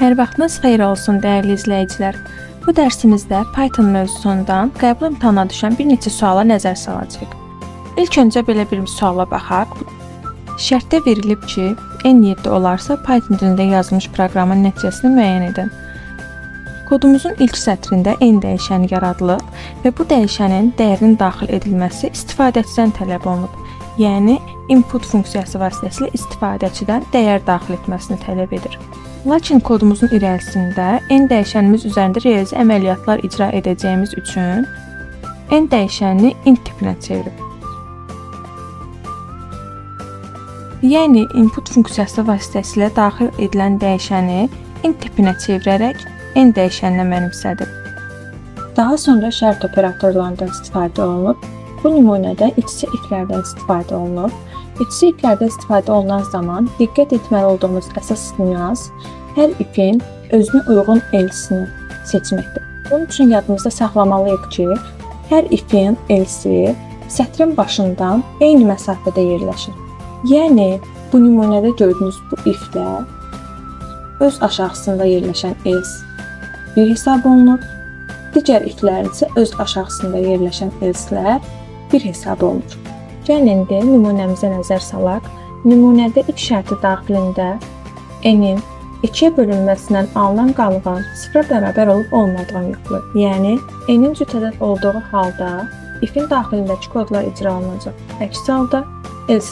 Hər vaxtınız xeyir olsun, dəyərli izləyicilər. Bu dərsimizdə Python mövzusundan qəbul imtahana düşən bir neçə suala nəzər salacağıq. İlk öncə belə bir suala baxaq. Şərtdə verilib ki, n 7 olarsa Python dilində yazılmış proqramın nəticəsini müəyyən edin. Kodumuzun ilk sətrində n dəyişəni yaradılıb və bu dəyişənin dəyərinin daxil edilməsi istifadəçidən tələb olunub. Yəni, input funksiyası vasitəsilə istifadəçidən dəyər daxil etməsini tələb edir. Lakin kodumuzun irəlisində n dəyişənimiz üzərində riyazi əməliyyatlar icra edəcəyimiz üçün n dəyişənini int tipinə çevirib. Yəni, input funksiyası vasitəsilə daxil edilən dəyişəni int tipinə çevirərək n dəyişəninə mənimsədib. Daha sonra şərt operatorlarından istifadə olunub. Bu nümunədə iç-içə iflərdən istifadə olunub. İç-içə iflərdən istifadə olunan zaman diqqət etməli olduğumuz əsas nüans hər ifin özünə uyğun else-ni seçməkdir. Bunun üçün yadımızda saxlamalıyıq ki, hər ifin else sətrin başından eyni məsafədə yerləşir. Yəni, bu nümunədə gördüyünüz bu iflər öz aşağısında yerləşən else 1 hesab olunur. Digər iflərin isə öz aşağısında yerləşən else-lər 1 hesab olunur. Gəlin indi nümunəmizə nəzər salaq. Nümunədə if şərti daxilində n-in 2-yə bölünməsindən alınan qalıqan 0-a bərabər olub olmadığını yoxlayır. Yəni, n-in cüt ədəd olduğu halda ifin daxilindəki kodlar icra olunacaq. Əks halda